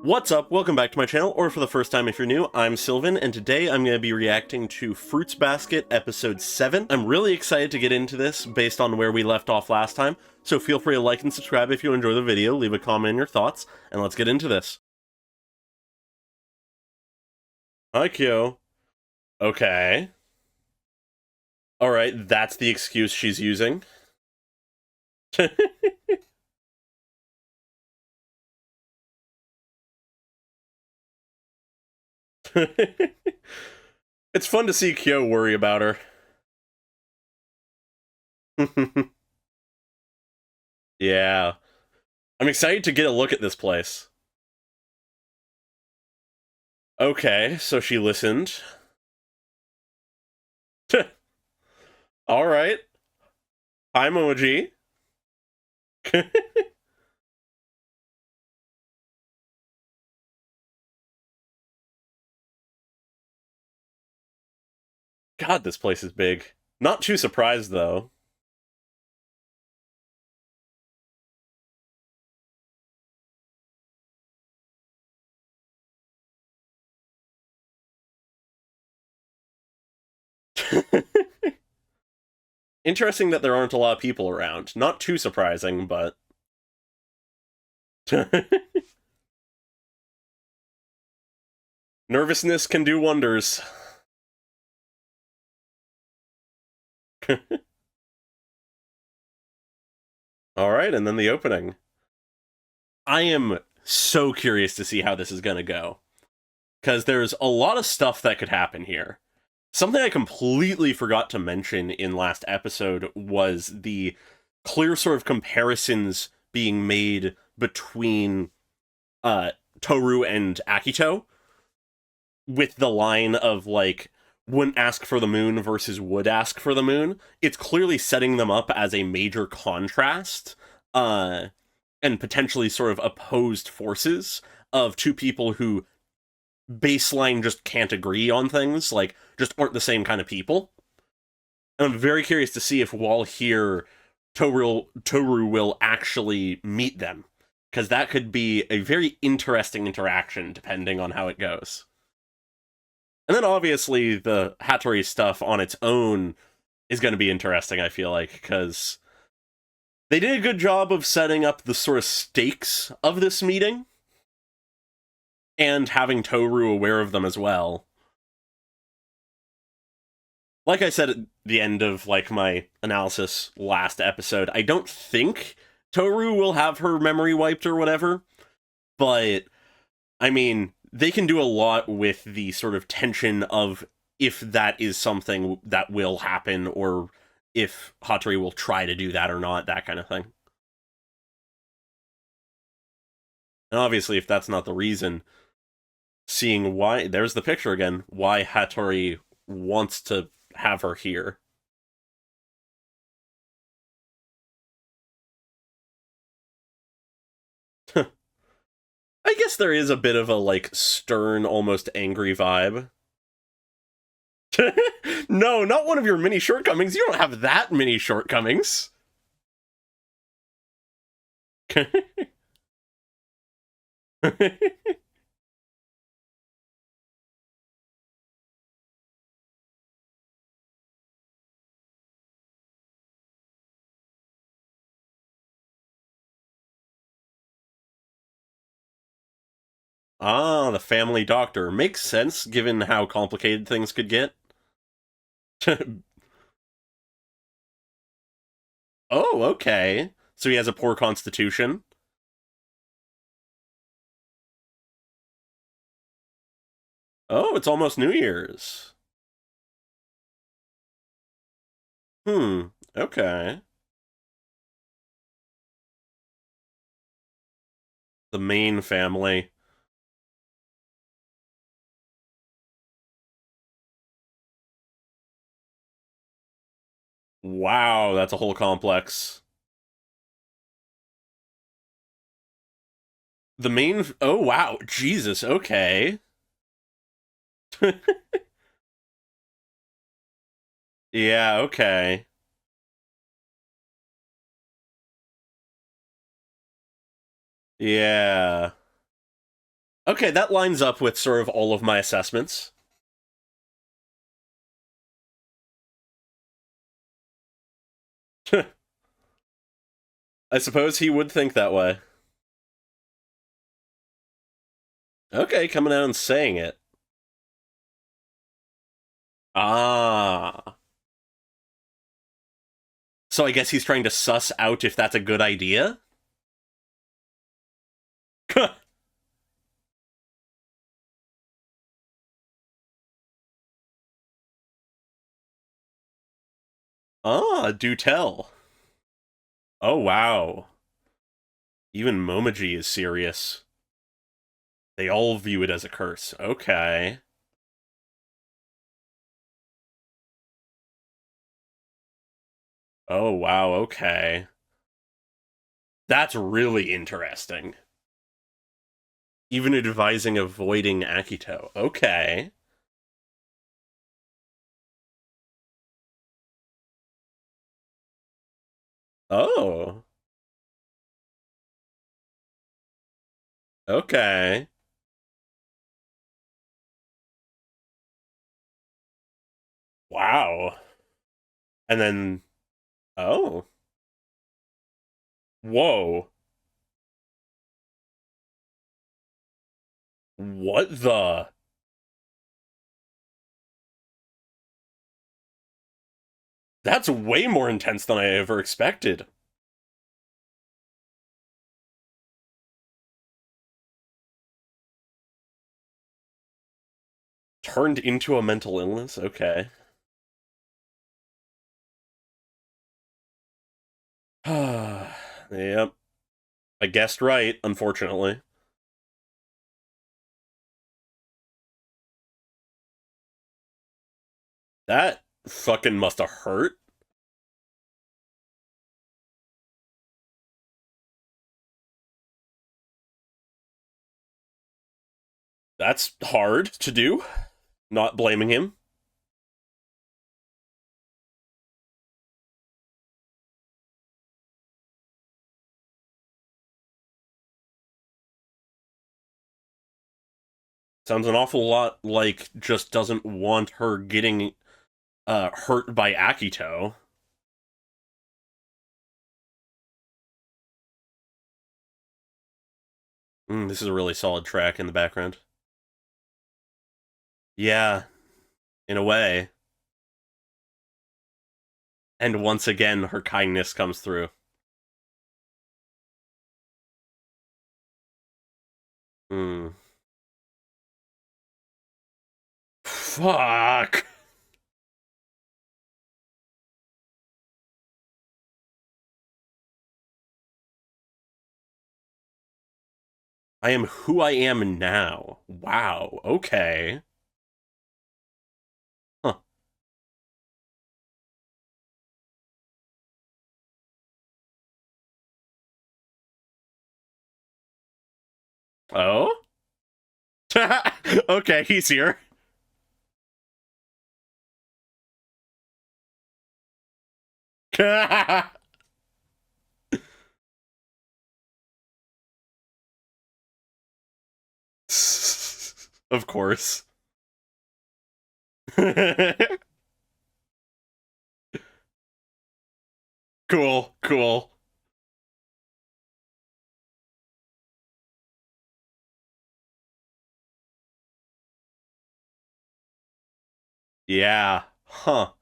What's up? Welcome back to my channel, or for the first time if you're new, I'm Sylvan, and today I'm going to be reacting to Fruits Basket Episode 7. I'm really excited to get into this based on where we left off last time, so feel free to like and subscribe if you enjoy the video, leave a comment in your thoughts, and let's get into this. Hi, Kyo. Okay. Alright, that's the excuse she's using. It's fun to see Kyo worry about her. Yeah. I'm excited to get a look at this place. Okay, so she listened. Alright. Hi, Moji. God, this place is big. Not too surprised, though. Interesting that there aren't a lot of people around. Not too surprising, but... Nervousness can do wonders. Alright, and then the opening. I am so curious to see how this is gonna go. Because there's a lot of stuff that could happen here. Something I completely forgot to mention in last episode was the clear sort of comparisons being made between Toru and Akito, with the line of, like, wouldn't ask for the moon versus would ask for the moon. It's clearly setting them up as a major contrast, and potentially sort of opposed forces of two people who baseline just can't agree on things, like, just aren't the same kind of people. And I'm very curious to see if while here, Toru will actually meet them, because that could be a very interesting interaction depending on how it goes. And then obviously the Hatori stuff on its own is going to be interesting, I feel like, because they did a good job of setting up the sort of stakes of this meeting, and having Toru aware of them as well. Like I said at the end of, like, my analysis last episode, I don't think Toru will have her memory wiped or whatever, but, I mean, they can do a lot with the sort of tension of if that is something that will happen, or if Hatori will try to do that or not, that kind of thing. And obviously, if that's not the reason, seeing why, there's the picture again, why Hatori wants to have her here. I guess there is a bit of a, like, stern, almost angry vibe. No, not one of your many shortcomings. You don't have that many shortcomings. Ah, the family doctor. Makes sense, given how complicated things could get. Oh, okay. So he has a poor constitution. Oh, it's almost New Year's. Okay. The main family. Wow, that's a whole complex. The main... Oh, wow. Jesus, okay. Yeah, okay. Yeah. Okay, that lines up with sort of all of my assessments. I suppose he would think that way. Okay, coming out and saying it. Ah. So I guess he's trying to suss out if that's a good idea? Ah, do tell. Oh, wow. Even Momoji is serious. They all view it as a curse. Okay. Oh, wow, okay. That's really interesting. Even advising avoiding Akito. Okay. Oh, okay. Wow. And then, oh, whoa. What the? That's way more intense than I ever expected. Turned into a mental illness? Okay. Yep. I guessed right, unfortunately. That fucking must have hurt. That's hard to do. Not blaming him. Sounds an awful lot like just doesn't want her getting hurt by Akito. This is a really solid track in the background. Yeah, in a way. And once again, her kindness comes through. Hmm. Fuck. I am who I am now. Wow. Okay. Huh. Oh? Okay, he's here. Of course. Cool, cool. Yeah. Huh.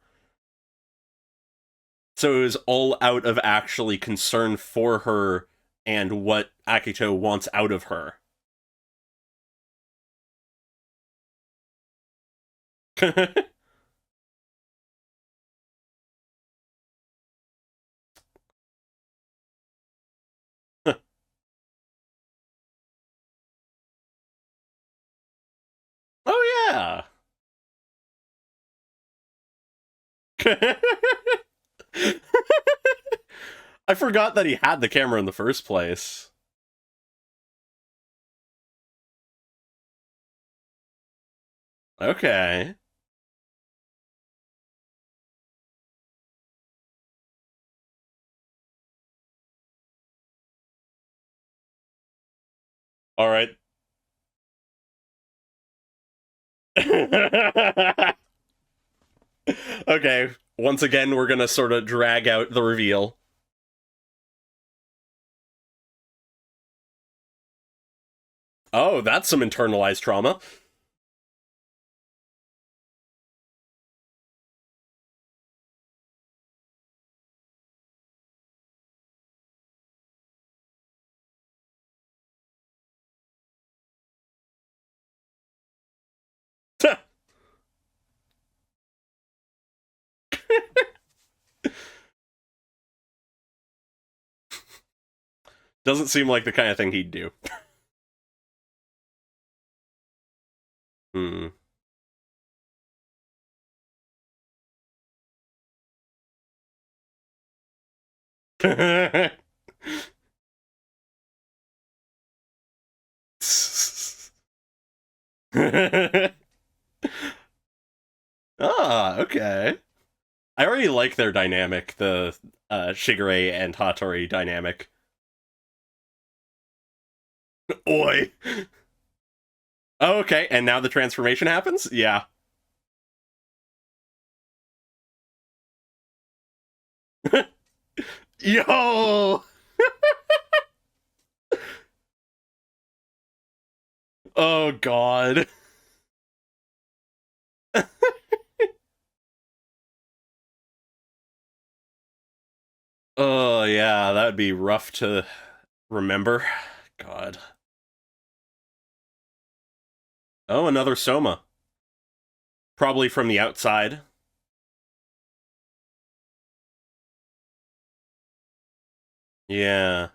So it was all out of actually concern for her and what Akito wants out of her. Oh, yeah. I forgot that he had the camera in the first place. Okay. All right. Okay, once again, we're gonna sort of drag out the reveal. Oh, that's some internalized trauma. Doesn't seem like the kind of thing he'd do. Hmm. Ah, okay. I already like their dynamic, the Shigure and Hatori dynamic. Oi. Oh, okay, and now the transformation happens? Yeah. Yo! Oh, God. Oh, yeah, that'd be rough to remember. God. Oh, another Soma. Probably from the outside. Yeah.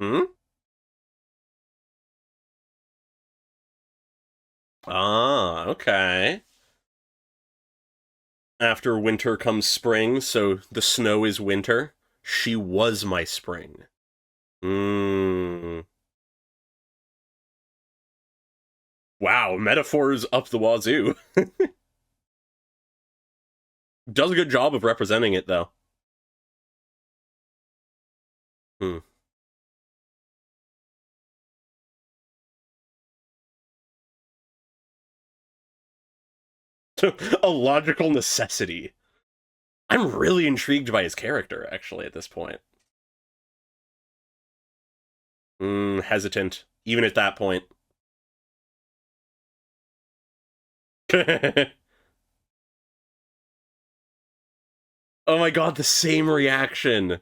Hmm? Ah, okay. After winter comes spring, so the snow is winter. She was my spring. Mmm. Wow, metaphors up the wazoo. Does a good job of representing it, though. Hmm. A logical necessity. I'm really intrigued by his character, actually, at this point. Hesitant, even at that point. Oh my god, the same reaction.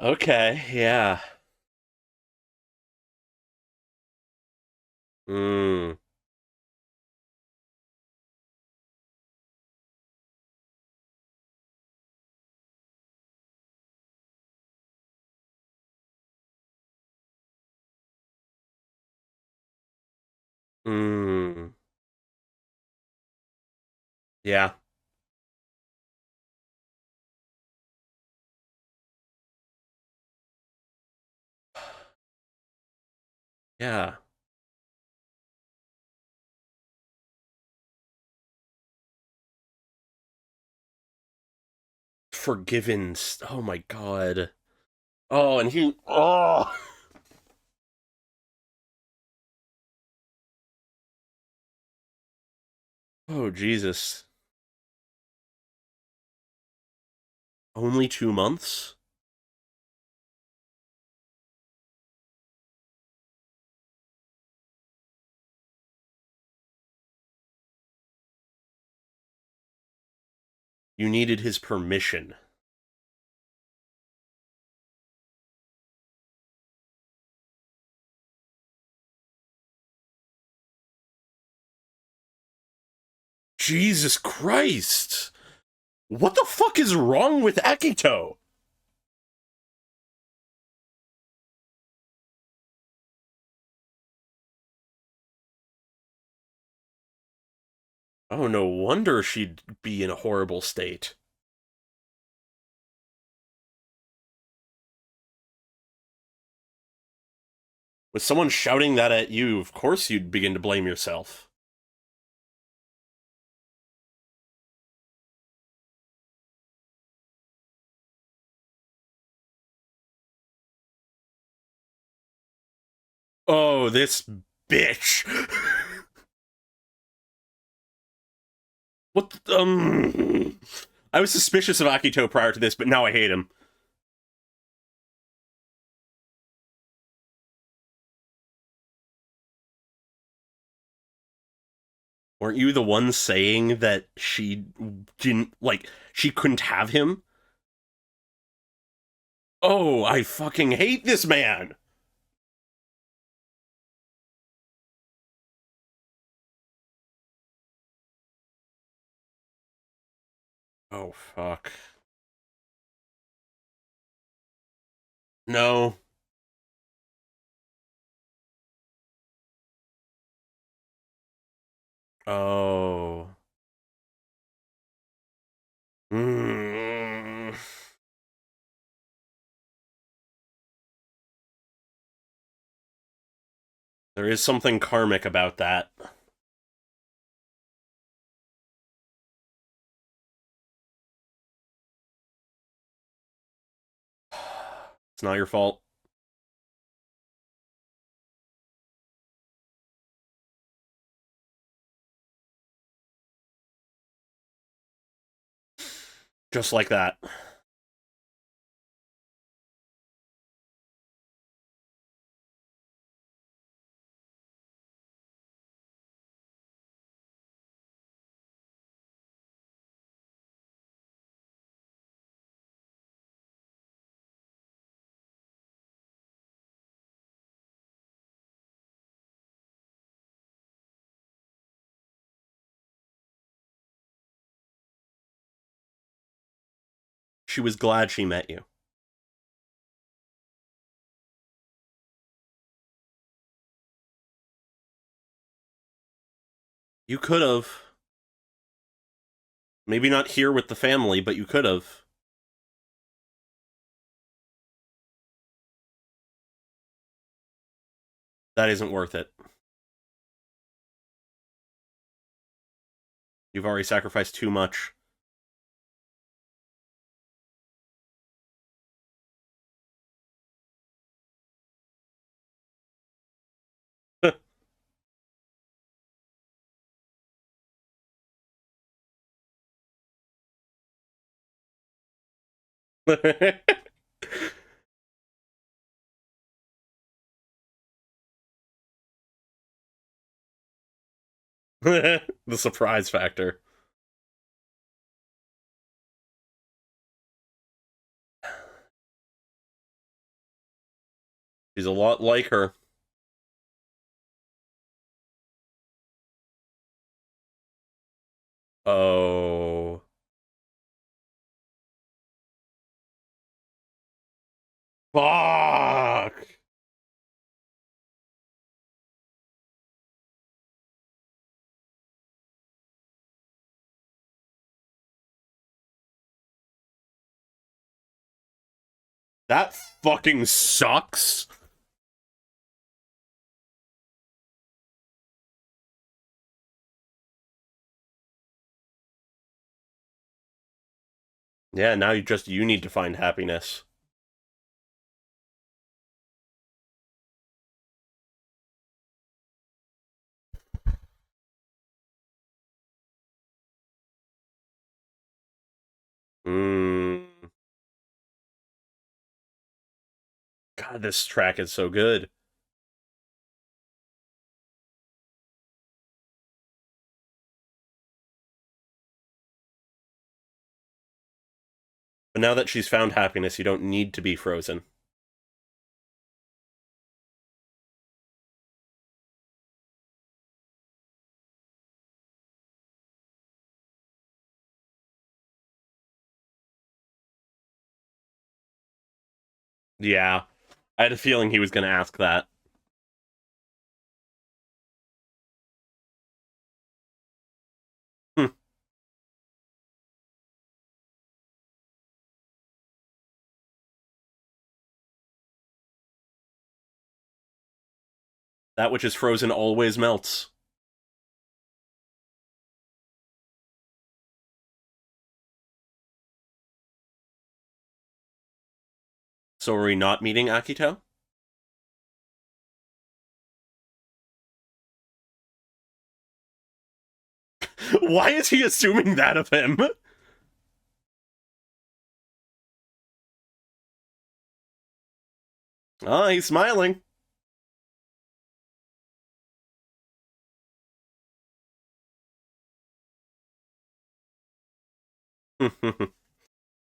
Okay, yeah. Mm, mm, yeah, yeah. Forgiven. Oh my god. Oh, and he. Oh. Oh, Jesus. Only 2 months? You needed his permission. Jesus Christ! What the fuck is wrong with Akito? Oh, no wonder she'd be in a horrible state. With someone shouting that at you, of course you'd begin to blame yourself. Oh, this bitch. I was suspicious of Akito prior to this, but now I hate him. Weren't you the one saying that she didn't, like, she couldn't have him? Oh, I fucking hate this man! Oh, fuck. No. Oh. Mm. There is something karmic about that. It's not your fault. Just like that. She was glad she met you. You could have. Maybe not here with the family, but you could have. That isn't worth it. You've already sacrificed too much. The surprise factor. She's a lot like her. Oh. Fuck! That fucking sucks. Yeah, now you need to find happiness. Mm. God, this track is so good. But now that she's found happiness, you don't need to be frozen. Yeah. I had a feeling he was going to ask that. That which is frozen always melts. So are we not meeting Akito? Why is he assuming that of him? Oh, he's smiling.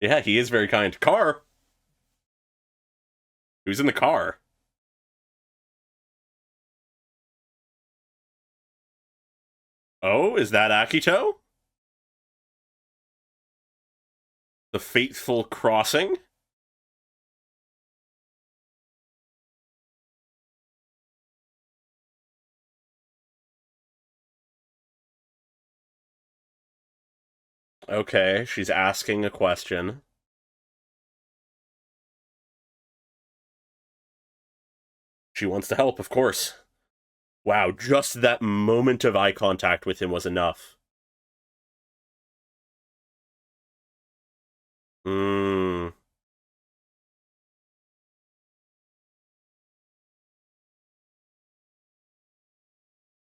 Yeah, he is very kind. Car! Who's in the car? Oh, is that Akito? The fateful crossing? Okay, she's asking a question. She wants to help, of course. Wow, just that moment of eye contact with him was enough. Hmm.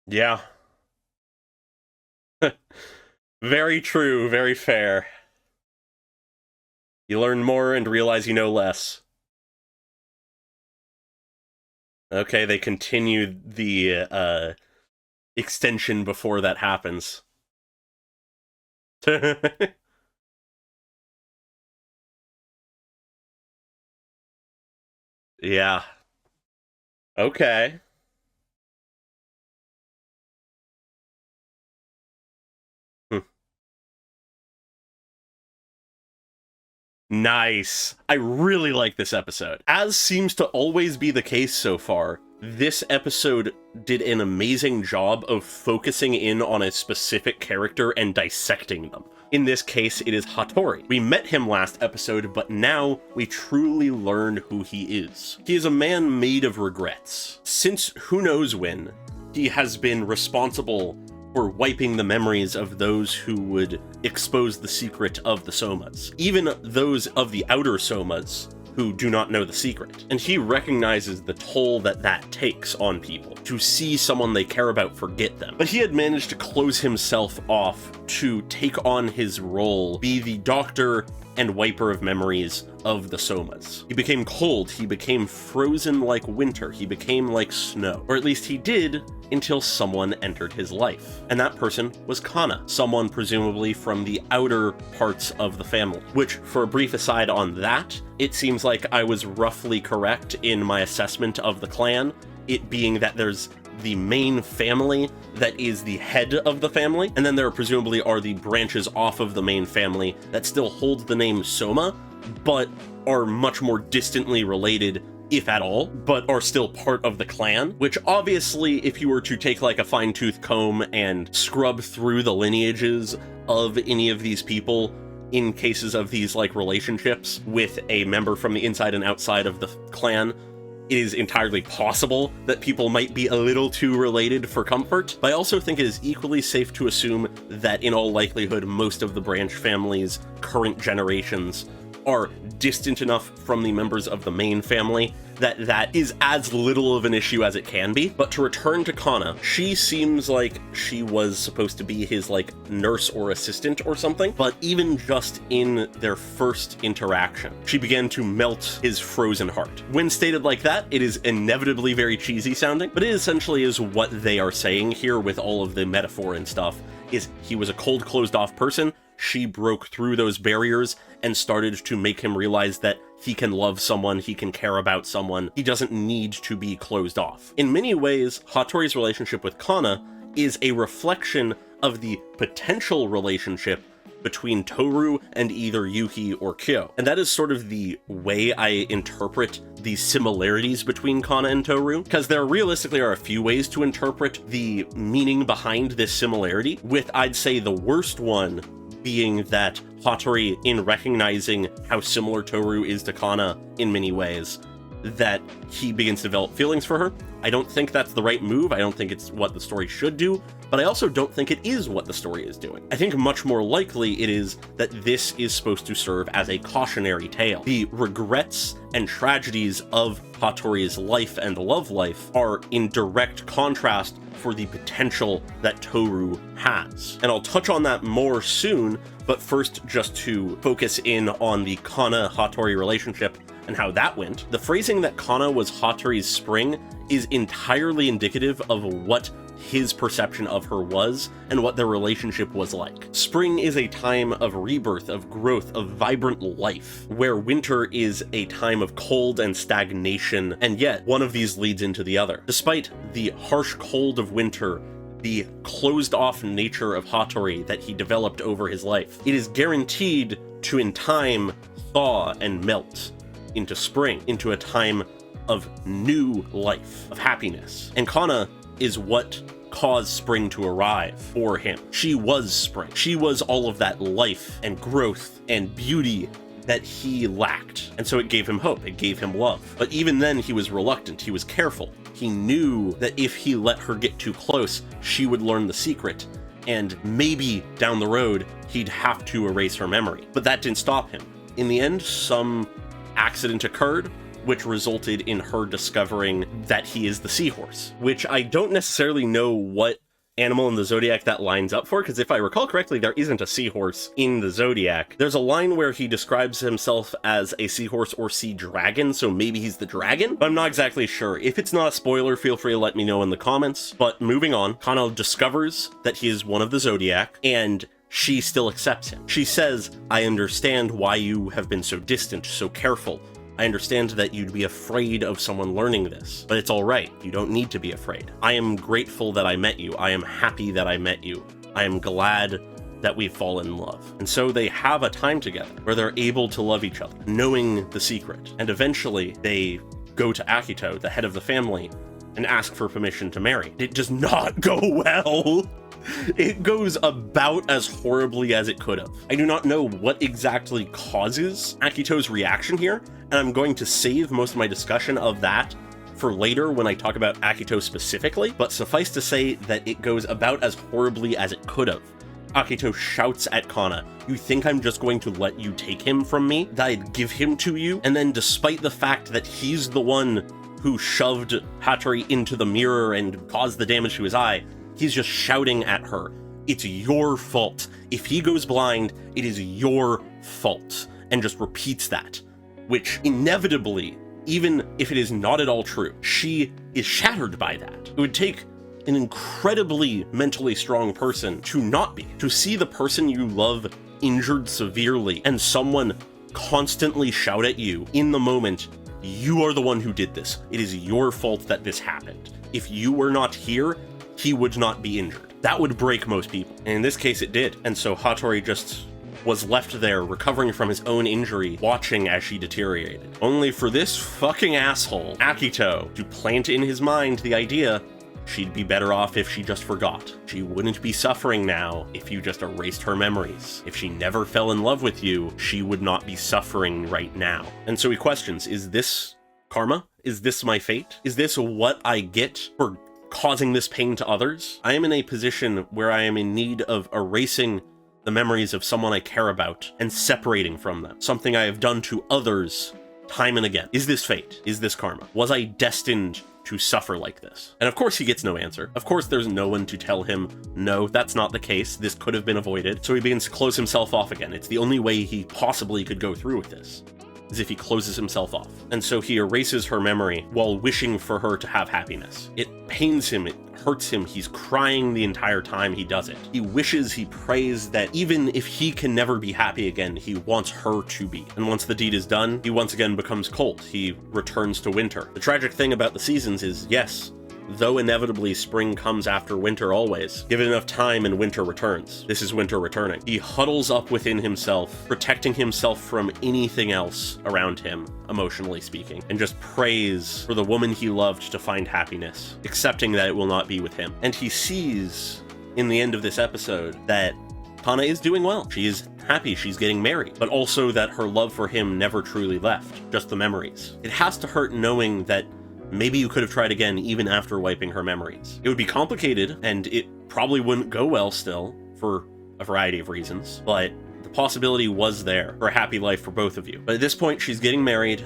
Yeah. Very true, very fair. You learn more and realize you know less. Okay, they continue the extension before that happens. Yeah. Okay. Nice. I really like this episode. As seems to always be the case so far, this episode did an amazing job of focusing in on a specific character and dissecting them. In this case, it is Hatori. We met him last episode, but now we truly learn who he is. He is a man made of regrets. Since who knows when, he has been responsible for wiping the memories of those who would expose the secret of the Somas, even those of the outer Somas who do not know the secret. And he recognizes the toll that that takes on people, to see someone they care about forget them. But he had managed to close himself off to take on his role, be the doctor and wiper of memories of the Somas. He became cold, he became frozen like winter, he became like snow. Or at least he did, until someone entered his life. And that person was Kana, someone presumably from the outer parts of the family. Which, for a brief aside on that, it seems like I was roughly correct in my assessment of the clan, it being that there's the main family that is the head of the family, and then there presumably are the branches off of the main family that still hold the name Soma, but are much more distantly related, if at all, but are still part of the clan, which obviously, if you were to take like a fine-tooth comb and scrub through the lineages of any of these people, in cases of these like relationships with a member from the inside and outside of the clan, it is entirely possible that people might be a little too related for comfort, but I also think it is equally safe to assume that in all likelihood most of the branch family's current generations are distant enough from the members of the main family that that is as little of an issue as it can be. But to return to Kana, she seems like she was supposed to be his like nurse or assistant or something, but even just in their first interaction, she began to melt his frozen heart. When stated like that, it is inevitably very cheesy sounding, but it essentially is what they are saying here with all of the metaphor and stuff, is he was a cold, closed off person. She broke through those barriers and started to make him realize that he can love someone, he can care about someone, he doesn't need to be closed off. In many ways, Hatori's relationship with Kana is a reflection of the potential relationship between Toru and either Yuki or Kyo. And that is sort of the way I interpret the similarities between Kana and Toru, because there realistically are a few ways to interpret the meaning behind this similarity, with I'd say the worst one being that Hatori, in recognizing how similar Toru is to Kana in many ways, that he begins to develop feelings for her. I don't think that's the right move. I don't think it's what the story should do, but I also don't think it is what the story is doing. I think much more likely it is that this is supposed to serve as a cautionary tale. The regrets and tragedies of Hatori's life and love life are in direct contrast for the potential that Toru has. And I'll touch on that more soon, but first, just to focus in on the Kana-Hatori relationship and how that went. The phrasing that Kana was Hatori's spring is entirely indicative of what his perception of her was and what their relationship was like. Spring is a time of rebirth, of growth, of vibrant life, where winter is a time of cold and stagnation, and yet one of these leads into the other. Despite the harsh cold of winter, the closed-off nature of Hatori that he developed over his life, it is guaranteed to in time thaw and melt into spring, into a time of new life, of happiness. And Kana is what caused spring to arrive for him. She was spring. She was all of that life and growth and beauty that he lacked. And so it gave him hope, it gave him love. But even then he was reluctant, he was careful. He knew that if he let her get too close, she would learn the secret, and maybe down the road he'd have to erase her memory. But that didn't stop him. In the end, some accident occurred, which resulted in her discovering that he is the seahorse, which I don't necessarily know what animal in the Zodiac that lines up for, because if I recall correctly, there isn't a seahorse in the Zodiac. There's a line where he describes himself as a seahorse or sea dragon, so maybe he's the dragon, but I'm not exactly sure. If it's not a spoiler, feel free to let me know in the comments. But moving on, Kana discovers that he is one of the Zodiac, and she still accepts him. She says, "I understand why you have been so distant, so careful. I understand that you'd be afraid of someone learning this, but it's all right. You don't need to be afraid. I am grateful that I met you. I am happy that I met you. I am glad that we've fallen in love." And so they have a time together where they're able to love each other, knowing the secret. And eventually they go to Akito, the head of the family, and ask for permission to marry. It does not go well. It goes about as horribly as it could have. I do not know what exactly causes Akito's reaction here, and I'm going to save most of my discussion of that for later when I talk about Akito specifically, but suffice to say that it goes about as horribly as it could have. Akito shouts at Kana, "You think I'm just going to let you take him from me? That I'd give him to you?" And then despite the fact that he's the one who shoved Hatori into the mirror and caused the damage to his eye, he's just shouting at her, "It's your fault. If he goes blind, it is your fault," and just repeats that, which inevitably, even if it is not at all true, she is shattered by that. It would take an incredibly mentally strong person to not be, to see the person you love injured severely and someone constantly shout at you in the moment, "You are the one who did this. It is your fault that this happened. If you were not here, he would not be injured." That would break most people. And in this case, it did. And so Hatori just was left there recovering from his own injury, watching as she deteriorated. Only for this fucking asshole, Akito, to plant in his mind the idea she'd be better off if she just forgot. She wouldn't be suffering now if you just erased her memories. If she never fell in love with you, she would not be suffering right now. And so he questions, is this karma? Is this my fate? Is this what I get for causing this pain to others? I am in a position where I am in need of erasing the memories of someone I care about and separating from them. Something I have done to others time and again. Is this fate? Is this karma? Was I destined to suffer like this? And of course he gets no answer. Of course there's no one to tell him, no, that's not the case. This could have been avoided. So he begins to close himself off again. It's the only way he possibly could go through with this, is if he closes himself off. And so he erases her memory while wishing for her to have happiness. It pains him, it hurts him, he's crying the entire time he does it. He wishes, he prays that even if he can never be happy again, he wants her to be. And once the deed is done, he once again becomes cold. He returns to winter. The tragic thing about the seasons is, yes, though inevitably spring comes after winter always, give it enough time and winter returns. This is winter returning. He huddles up within himself, protecting himself from anything else around him, emotionally speaking, and just prays for the woman he loved to find happiness, accepting that it will not be with him. And he sees, in the end of this episode, that Kana is doing well. She is happy she's getting married, but also that her love for him never truly left, just the memories. It has to hurt knowing that maybe you could have tried again even after wiping her memories. It would be complicated, and it probably wouldn't go well still, for a variety of reasons, but the possibility was there for a happy life for both of you. But at this point, she's getting married.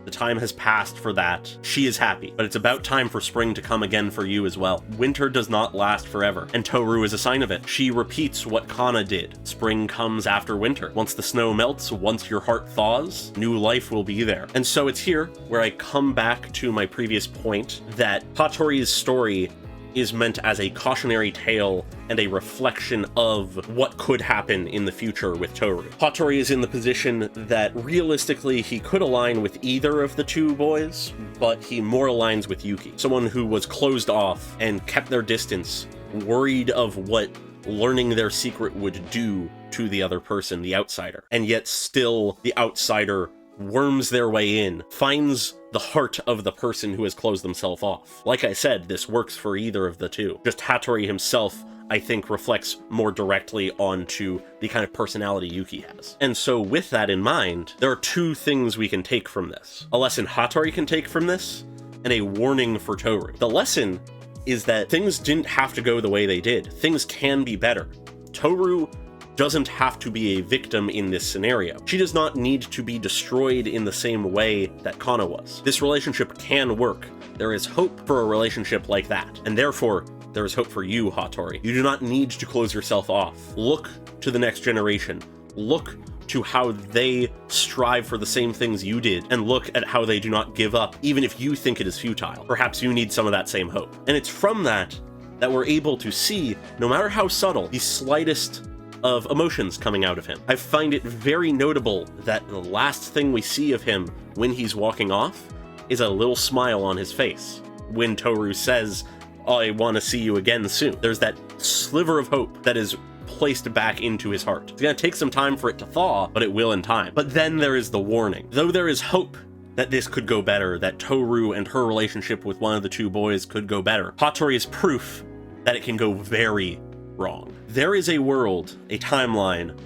The time has passed for that. She is happy, but it's about time for spring to come again for you as well. Winter does not last forever, and Toru is a sign of it. She repeats what Kana did. Spring comes after winter. Once the snow melts, once your heart thaws, new life will be there. And so it's here where I come back to my previous point that Hatori's story is meant as a cautionary tale and a reflection of what could happen in the future with Toru. Hatori is in the position that realistically he could align with either of the two boys, but he more aligns with Yuki, someone who was closed off and kept their distance, worried of what learning their secret would do to the other person, the outsider. And yet still the outsider worms their way in, finds the heart of the person who has closed themselves off. Like I said, this works for either of the two. Just Hatori himself, I think, reflects more directly onto the kind of personality Yuki has. And so with that in mind, there are two things we can take from this. A lesson Hatori can take from this, and a warning for Toru. The lesson is that things didn't have to go the way they did. Things can be better. Toru doesn't have to be a victim in this scenario. She does not need to be destroyed in the same way that Kana was. This relationship can work. There is hope for a relationship like that, and therefore, there is hope for you, Hatori. You do not need to close yourself off. Look to the next generation. Look to how they strive for the same things you did, and look at how they do not give up, even if you think it is futile. Perhaps you need some of that same hope. And it's from that we're able to see, no matter how subtle, the slightest of emotions coming out of him. I find it very notable that the last thing we see of him when he's walking off is a little smile on his face. When Toru says, I want to see you again soon. There's that sliver of hope that is placed back into his heart. It's going to take some time for it to thaw, but it will in time. But then there is the warning. Though there is hope that this could go better, that Toru and her relationship with one of the two boys could go better, Hatori is proof that it can go very wrong. There is a world, a timeline,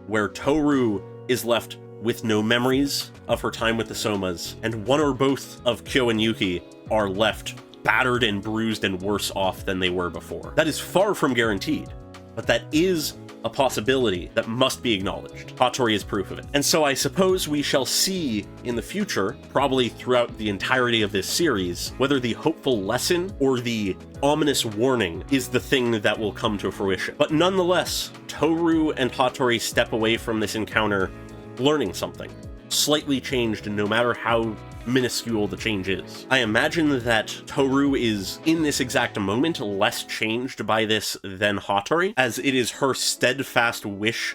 where Toru is left with no memories of her time with the Somas, and one or both of Kyo and Yuki are left battered and bruised and worse off than they were before. That is far from guaranteed, but that is a possibility that must be acknowledged. Hatori is proof of it. And so I suppose we shall see in the future, probably throughout the entirety of this series, whether the hopeful lesson or the ominous warning is the thing that will come to fruition. But nonetheless, Toru and Hatori step away from this encounter learning something, slightly changed no matter how minuscule the change is. I imagine that Toru is, in this exact moment, less changed by this than Hatori, as it is her steadfast wish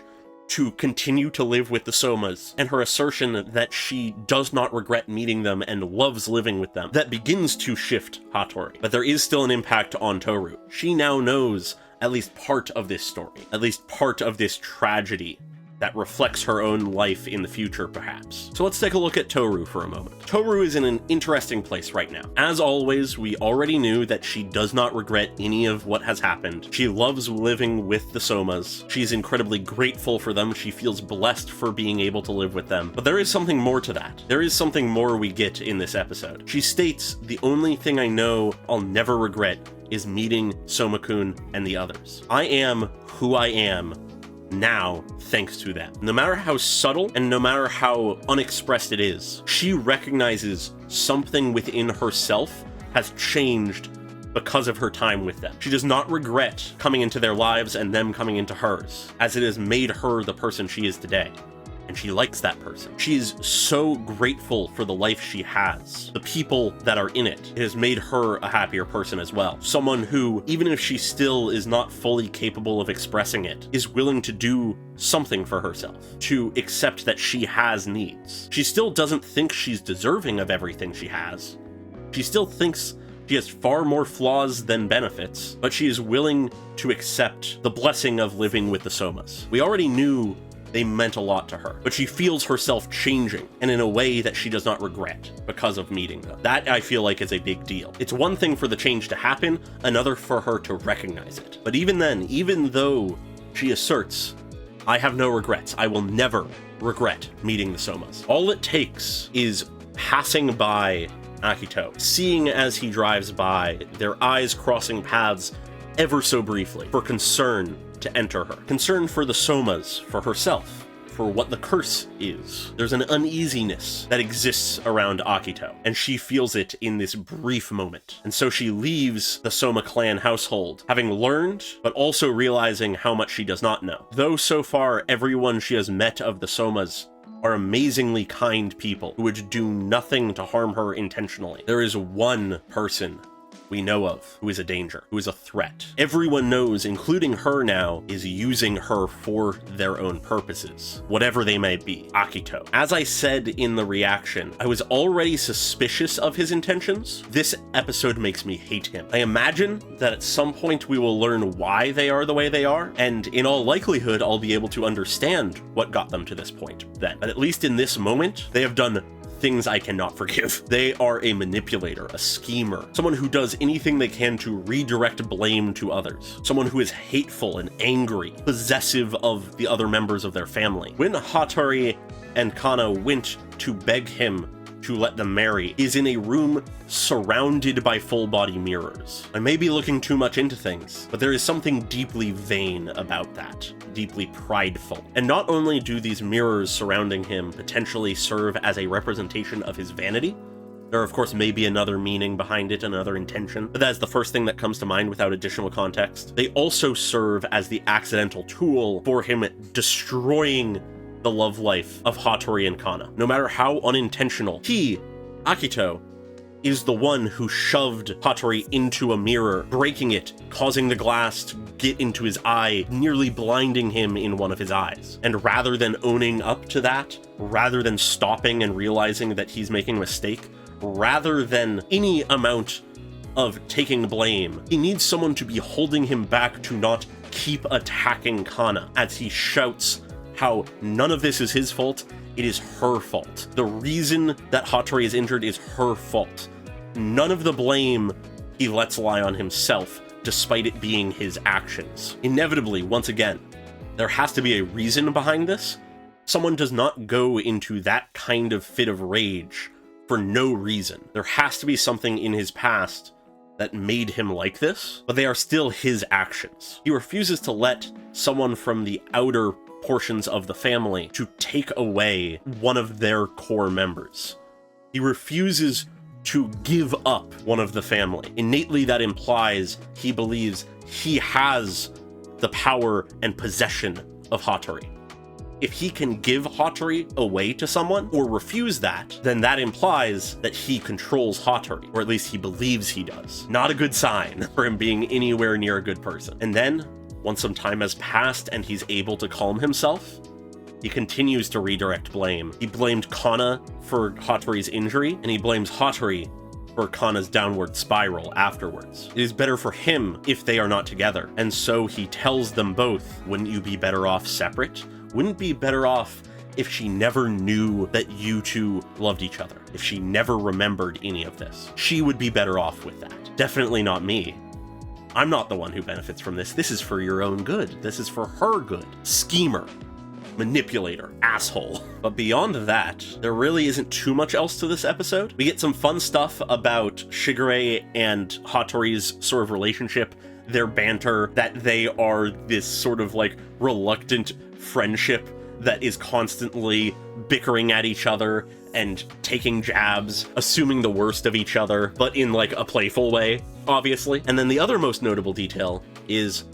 to continue to live with the Somas, and her assertion that she does not regret meeting them and loves living with them, that begins to shift Hatori. But there is still an impact on Toru. She now knows at least part of this story, at least part of this tragedy that reflects her own life in the future, perhaps. So let's take a look at Toru for a moment. Toru is in an interesting place right now. As always, we already knew that she does not regret any of what has happened. She loves living with the Somas. She's incredibly grateful for them. She feels blessed for being able to live with them. But there is something more to that. There is something more we get in this episode. She states, "The only thing I know I'll never regret is meeting Soma-kun and the others. I am who I am now thanks to them." No matter how subtle and no matter how unexpressed it is, she recognizes something within herself has changed because of her time with them. She does not regret coming into their lives and them coming into hers, as it has made her the person she is today. And she likes that person. She is so grateful for the life she has, the people that are in it. It has made her a happier person as well. Someone who, even if she still is not fully capable of expressing it, is willing to do something for herself, to accept that she has needs. She still doesn't think she's deserving of everything she has. She still thinks she has far more flaws than benefits, but she is willing to accept the blessing of living with the Somas. We already knew they meant a lot to her, but she feels herself changing, and in a way that she does not regret because of meeting them. That, I feel like, is a big deal. It's one thing for the change to happen, another for her to recognize it. But even then, even though she asserts, I have no regrets. I will never regret meeting the Somas. All it takes is passing by Akito, seeing as he drives by, their eyes crossing paths ever so briefly, for concern to enter her. Concern for the Somas, for herself, for what the curse is. There's an uneasiness that exists around Akito, and she feels it in this brief moment. And so she leaves the Soma clan household, having learned, but also realizing how much she does not know. Though so far everyone she has met of the Somas are amazingly kind people who would do nothing to harm her intentionally, there is one person we know of who is a danger, who is a threat. Everyone knows, including her now, is using her for their own purposes, whatever they may be. Akito. As I said in the reaction, I was already suspicious of his intentions. This episode makes me hate him. I imagine that at some point we will learn why they are the way they are, and in all likelihood I'll be able to understand what got them to this point then. But at least in this moment, they have done things I cannot forgive. They are a manipulator, a schemer, someone who does anything they can to redirect blame to others, someone who is hateful and angry, possessive of the other members of their family. When Hatori and Kana went to beg him to let them marry, is in a room surrounded by full-body mirrors. I may be looking too much into things, but there is something deeply vain about that, deeply prideful. And not only do these mirrors surrounding him potentially serve as a representation of his vanity, there of course may be another meaning behind it, another intention, but that's the first thing that comes to mind without additional context. They also serve as the accidental tool for him destroying the love life of Hatori and Kana. No matter how unintentional, he, Akito, is the one who shoved Hatori into a mirror, breaking it, causing the glass to get into his eye, nearly blinding him in one of his eyes. And rather than owning up to that, rather than stopping and realizing that he's making a mistake, rather than any amount of taking blame, he needs someone to be holding him back to not keep attacking Kana as he shouts how none of this is his fault, it is her fault. The reason that Hatori is injured is her fault. None of the blame he lets lie on himself, despite it being his actions. Inevitably, once again, there has to be a reason behind this. Someone does not go into that kind of fit of rage for no reason. There has to be something in his past that made him like this, but they are still his actions. He refuses to let someone from the outer portions of the family to take away one of their core members. He refuses to give up one of the family. Innately, that implies he believes he has the power and possession of Hatori. If he can give Hatori away to someone or refuse that, then that implies that he controls Hatori, or at least he believes he does. Not a good sign for him being anywhere near a good person. And then, once some time has passed and he's able to calm himself, he continues to redirect blame. He blamed Kana for Hatori's injury, and he blames Hatori for Kana's downward spiral afterwards. It is better for him if they are not together, and so he tells them both, wouldn't you be better off separate? Wouldn't it be better off if she never knew that you two loved each other? If she never remembered any of this? She would be better off with that. Definitely not me. I'm not the one who benefits from this. This is for your own good. This is for her good. Schemer. Manipulator. Asshole. But beyond that, there really isn't too much else to this episode. We get some fun stuff about Shigure and Hatori's sort of relationship, their banter, that they are this sort of like reluctant friendship that is constantly bickering at each other and taking jabs, assuming the worst of each other, but in like a playful way, obviously. And then the other most notable detail is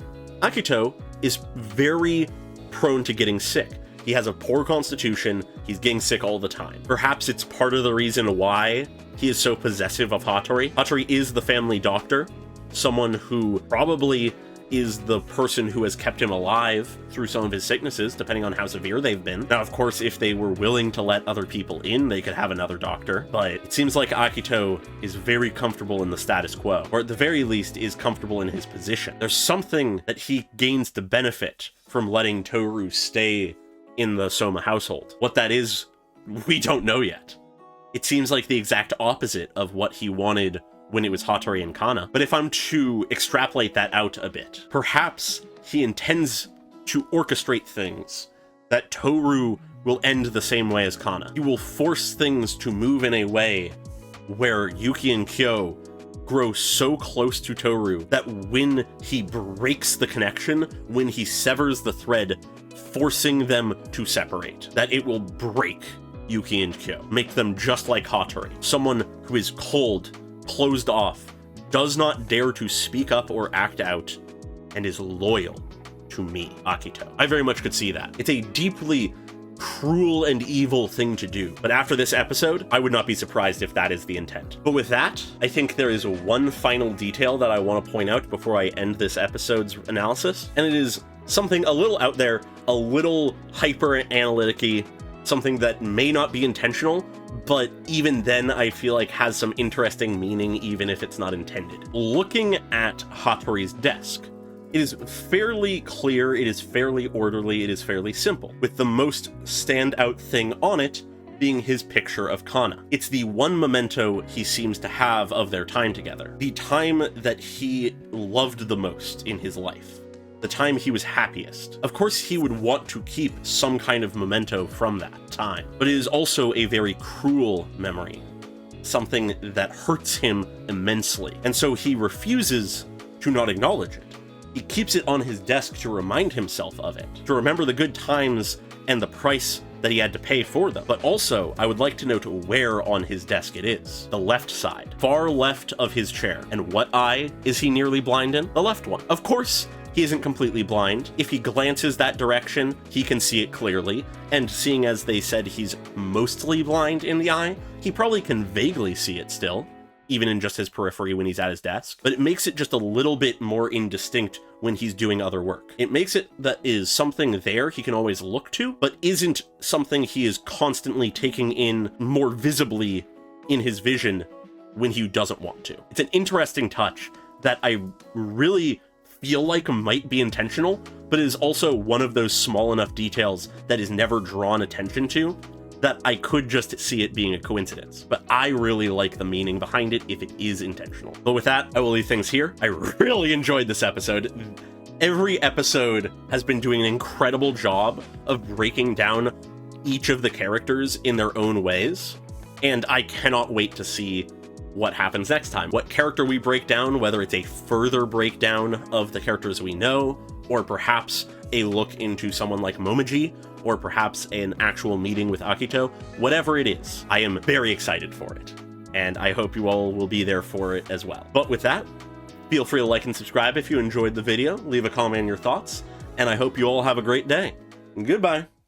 Akito is very prone to getting sick. He has a poor constitution, he's getting sick all the time. Perhaps it's part of the reason why he is so possessive of Hatori. Hatori is the family doctor, someone who probably is the person who has kept him alive through some of his sicknesses, depending on how severe they've been. Now, of course, if they were willing to let other people in, they could have another doctor, but it seems like Akito is very comfortable in the status quo, or at the very least is comfortable in his position. There's something that he gains to benefit from letting Toru stay in the Soma household. What that is, we don't know yet. It seems like the exact opposite of what he wanted when it was Hatori and Kana. But if I'm to extrapolate that out a bit, perhaps he intends to orchestrate things that Toru will end the same way as Kana. He will force things to move in a way where Yuki and Kyo grow so close to Toru that when he breaks the connection, when he severs the thread, forcing them to separate, that it will break Yuki and Kyo, make them just like Hatori, someone who is cold, closed off, does not dare to speak up or act out, and is loyal to me, Akito. I very much could see that. It's a deeply cruel and evil thing to do, but after this episode, I would not be surprised if that is the intent. But with that, I think there is one final detail that I want to point out before I end this episode's analysis, and it is something a little out there, a little hyper-analytic-y, something that may not be intentional, but even then I feel like has some interesting meaning even if it's not intended. Looking at Hatori's desk, it is fairly clear, it is fairly orderly, it is fairly simple, with the most standout thing on it being his picture of Kana. It's the one memento he seems to have of their time together, the time that he loved the most in his life, the time he was happiest. Of course, he would want to keep some kind of memento from that time, but it is also a very cruel memory, something that hurts him immensely, and so he refuses to not acknowledge it. He keeps it on his desk to remind himself of it, to remember the good times and the price that he had to pay for them. But also, I would like to note where on his desk it is. The left side, far left of his chair. And what eye is he nearly blind in? The left one. Of course, he isn't completely blind. If he glances that direction, he can see it clearly. And seeing as they said he's mostly blind in the eye, he probably can vaguely see it still, even in just his periphery when he's at his desk, but it makes it just a little bit more indistinct when he's doing other work. It makes it that is something there he can always look to, but isn't something he is constantly taking in more visibly in his vision when he doesn't want to. It's an interesting touch that I really feel like might be intentional, but is also one of those small enough details that is never drawn attention to, that I could just see it being a coincidence. But I really like the meaning behind it if it is intentional. But with that, I will leave things here. I really enjoyed this episode. Every episode has been doing an incredible job of breaking down each of the characters in their own ways, and I cannot wait to see what happens next time. What character we break down, whether it's a further breakdown of the characters we know, or perhaps a look into someone like Momiji, or perhaps an actual meeting with Akito, whatever it is, I am very excited for it. And I hope you all will be there for it as well. But with that, feel free to like and subscribe if you enjoyed the video, leave a comment on your thoughts, and I hope you all have a great day. Goodbye.